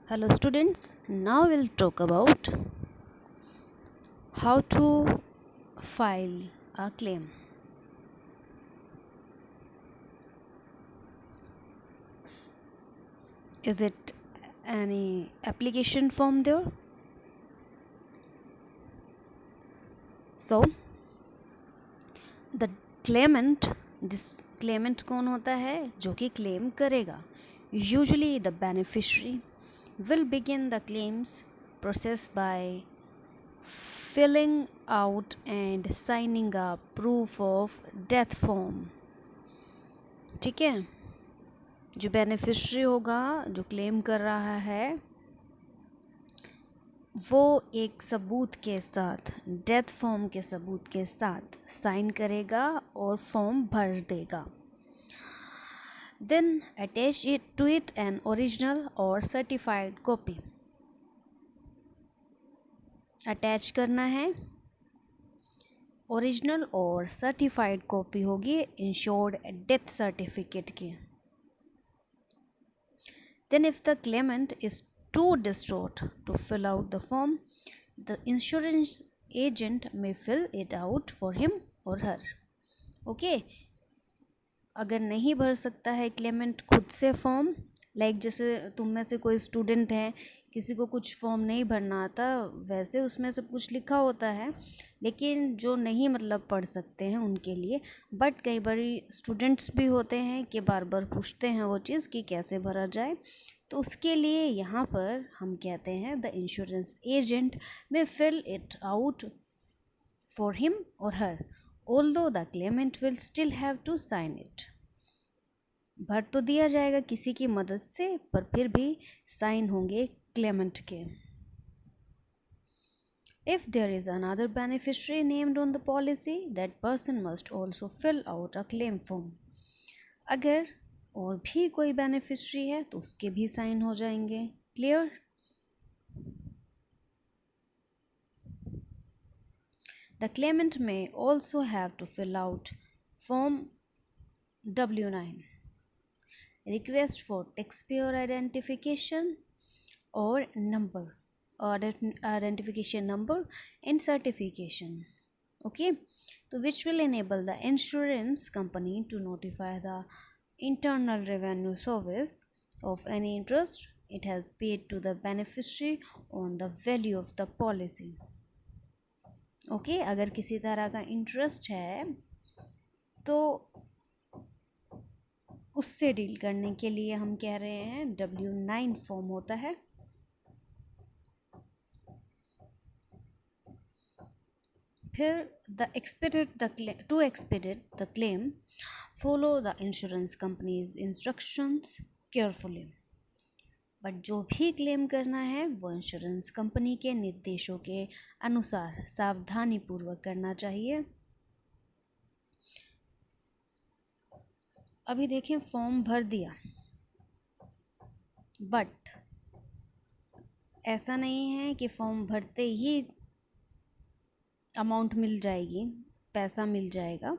Hello students, now we'll talk about how to file a claim. Is it any application form there? So the claimant, this claimant कौन होता है जो कि claim करेगा. Usually the beneficiary will begin the claims process by filling out and signing a proof of death form. ठीक है, जो beneficiary होगा जो क्लेम कर रहा है वो एक सबूत के साथ, डेथ फॉर्म के सबूत के साथ साइन करेगा और फॉर्म भर देगा. Then attach it to it an original और सर्टिफाइड कॉपी. अटैच करना है, ओरिजिनल और सर्टिफाइड कॉपी होगी इंश्योर्ड डेथ सर्टिफिकेट की. Then if the claimant is too distraught to fill out the form, the insurance agent may fill it out for him or her. Okay? अगर नहीं भर सकता है क्लेमेंट खुद से फॉर्म, लाइक जैसे तुम में से कोई स्टूडेंट है, किसी को कुछ फॉर्म नहीं भरना आता, वैसे उसमें सब कुछ लिखा होता है, लेकिन जो नहीं मतलब पढ़ सकते हैं उनके लिए. बट कई बार स्टूडेंट्स भी होते हैं कि बार बार पूछते हैं वो चीज़ कि कैसे भरा जाए, तो उसके लिए यहाँ पर हम कहते हैं the insurance agent may fill it out for him और her, although the claimant will still have to sign it. भर तो दिया जाएगा किसी की मदद से, पर फिर भी साइन होंगे क्लेमेंट के. If there is another beneficiary named on the policy, that person must also fill out a claim form. अगर और भी कोई बेनिफिशरी है तो उसके भी साइन हो जाएंगे. Clear? The claimant may also have to fill out form W9, request for taxpayer identification or number, identification number and certification. Okay, so which will enable the insurance company to notify the Internal Revenue Service of any interest it has paid to the beneficiary on the value of the policy. Okay, अगर किसी तरह का interest है तो उससे deal करने के लिए हम कह रहे हैं W9 फॉर्म होता है. फिर to expedite the claim, follow the insurance company's instructions carefully. But जो भी क्लेम करना है वो इंश्योरेंस कंपनी के निर्देशों के अनुसार सावधानी पूर्वक करना चाहिए. अभी देखें, फॉर्म भर दिया, बट ऐसा नहीं है कि फॉर्म भरते ही अमाउंट मिल जाएगी, पैसा मिल जाएगा.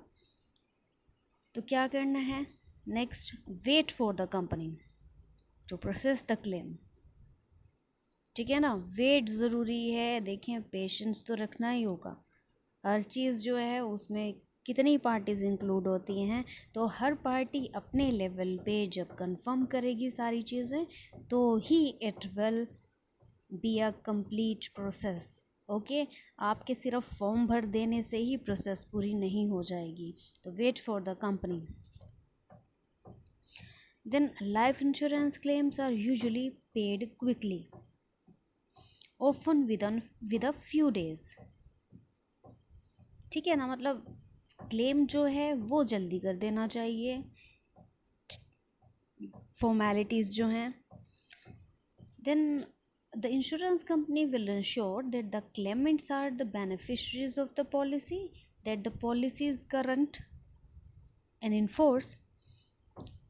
तो क्या करना है? Next, wait for the company to process the claim. ठीक है ना, वेट ज़रूरी है. देखें, पेशेंस तो रखना ही होगा. हर चीज़ जो है उसमें कितनी पार्टीज़ इंक्लूड होती हैं, तो हर पार्टी अपने लेवल पे जब कंफर्म करेगी सारी चीज़ें तो ही it will be a complete process. Okay, आपके सिर्फ फॉर्म भर देने से ही प्रोसेस पूरी नहीं हो जाएगी. तो wait for the company. Then life insurance claims are usually paid quickly, often with a few days. ठीक है ना, मतलब क्लेम जो है वो जल्दी कर देना चाहिए. फॉर्मेलिटीज़ जो हैं, then the insurance company will ensure that the claimants are the beneficiaries of the policy, that the policy is current and in force,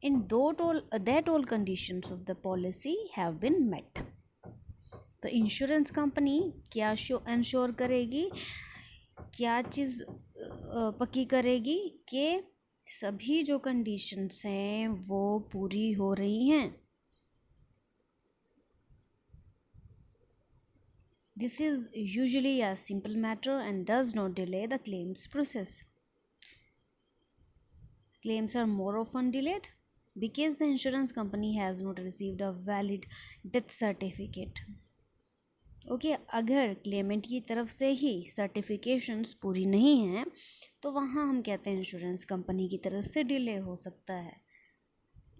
and that all conditions of the policy have been met. तो insurance company क्या ensure करेगी, क्या चीज़ पक्की करेगी कि सभी जो conditions हैं वो पूरी हो रही हैं. This is usually a simple matter and does not delay the claims process. Claims are more often delayed because the insurance company has not received a valid death certificate. Okay अगर Clement की तरफ से ही certifications पूरी नहीं हैं तो वहाँ हम कहते हैं इंश्योरेंस कंपनी की तरफ से डिले हो सकता है.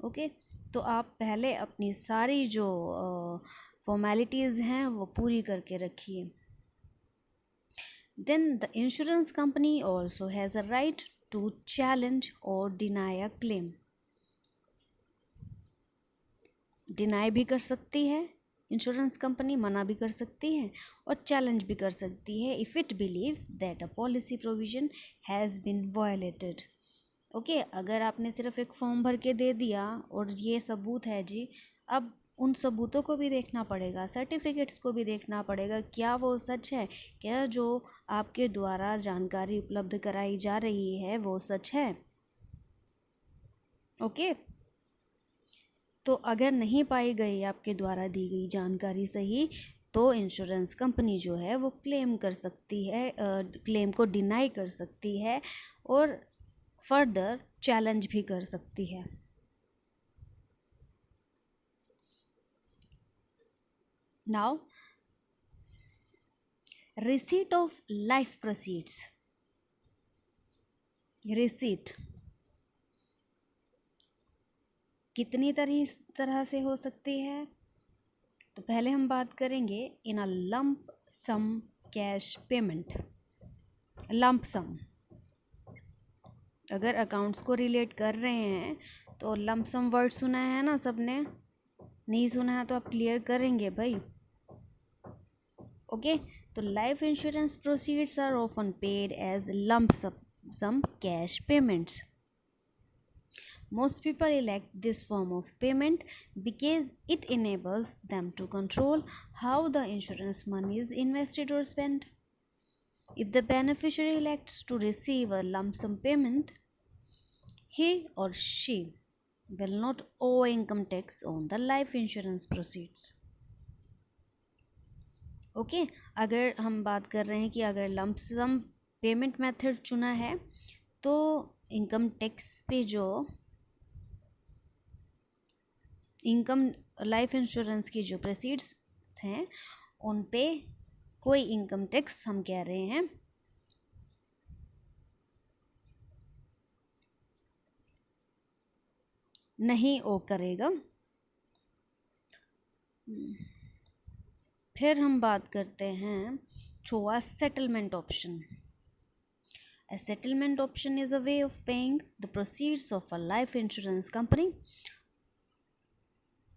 ओके तो आप पहले अपनी सारी जो फॉर्मेलिटीज़ हैं वो पूरी करके रखिए. Then the insurance company also has a right to challenge और डिनाई अ क्लेम. डिनाई भी कर सकती है इंश्योरेंस कंपनी, मना भी कर सकती है और चैलेंज भी कर सकती है if it believes that a policy provision has been violated. Okay अगर आपने सिर्फ एक फॉर्म भर के दे दिया और ये सबूत है जी, अब उन सबूतों को भी देखना पड़ेगा, सर्टिफिकेट्स को भी देखना पड़ेगा, क्या वो सच है, क्या जो आपके द्वारा जानकारी उपलब्ध कराई जा रही है वो सच है. ओके तो अगर नहीं पाई गई आपके द्वारा दी गई जानकारी सही तो इंश्योरेंस कंपनी जो है वो क्लेम कर सकती है, क्लेम को डिनाई कर सकती है और फर्दर चैलेंज भी कर सकती है. Now receipt of life proceeds. Receipt कितनी तरह से हो सकती है, तो पहले हम बात करेंगे in a lump sum cash payment. Lump sum अगर अकाउंट्स को रिलेट कर रहे हैं तो लंप सम वर्ड सुना है ना सबने, नहीं सुना है तो आप क्लियर करेंगे भाई. ओके तो life insurance proceeds are often paid as lump sum cash payments. Most people elect this form of payment because it enables them to control how the insurance money is invested or spent. If the beneficiary elects to receive a lump sum payment, he or she will not owe income tax on the life insurance proceeds. Okay अगर हम बात कर रहे हैं कि अगर lump सम payment method चुना है तो इनकम टैक्स पे जो इनकम लाइफ इंश्योरेंस की जो प्रोसीड्स हैं उन पे कोई इनकम टैक्स हम कह रहे हैं नहीं ओ करेगा. फिर हम बात करते हैं through a settlement option. A settlement option is a way of paying the proceeds of a life insurance company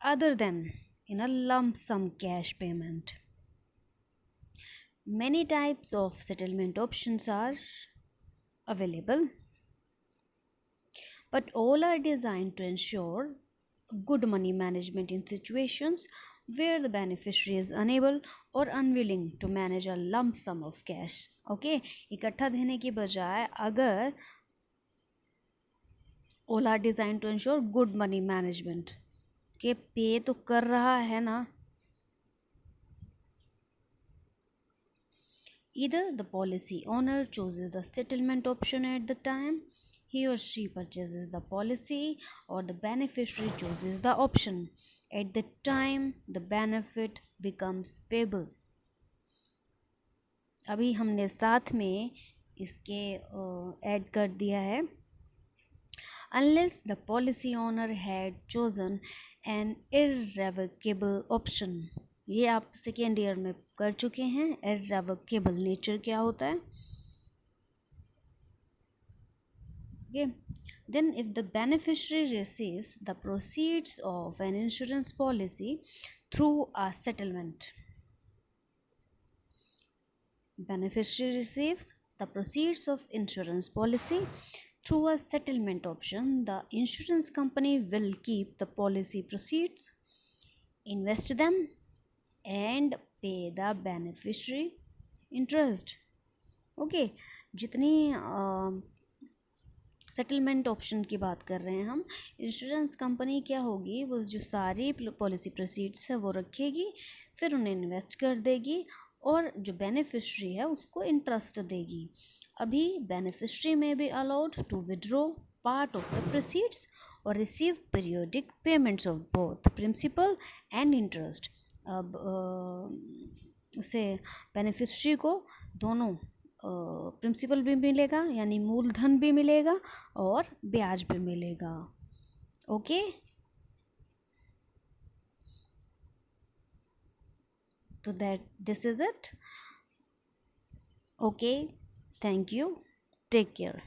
other than in a lump sum cash payment. Many types of settlement options are available, but all are designed to ensure good money management in situations where the beneficiary is unable or unwilling to manage a lump sum of cash. Okay, इकट्ठा देने की बजाय अगर all are designed to ensure good money management के पे तो कर रहा है ना. Either the policy owner chooses the settlement option at the time he or she purchases the policy, or the beneficiary chooses the option at the time the benefit becomes payable. अभी हमने साथ में इसके ऐड कर दिया है. Unless the policy owner had chosen an irrevocable option. ये आप सेकेंड ईयर में कर चुके हैं. इररेवोकेबल नेचर क्या होता है. Okay. Then if the beneficiary receives the proceeds of an insurance policy through a settlement, beneficiary receives the proceeds of insurance policy through a settlement option, the insurance company will keep the policy proceeds, invest them and pay the beneficiary interest. Okay, जितनी settlement option की बात कर रहे हैं हम, insurance company क्या होगी, वो जो सारी पॉलिसी प्रोसीड्स है वो रखेगी, फिर उन्हें इन्वेस्ट कर देगी और जो बेनिफिशरी है उसको इंटरेस्ट देगी। अभी बेनिफिशरी में be allowed to withdraw part of the proceeds और receive periodic payments of both principal and interest. अब उसे बेनिफिशरी को दोनों प्रिंसिपल भी मिलेगा यानी मूलधन भी मिलेगा और ब्याज भी मिलेगा। ओके, तो that this is it. Okay, thank you, take care.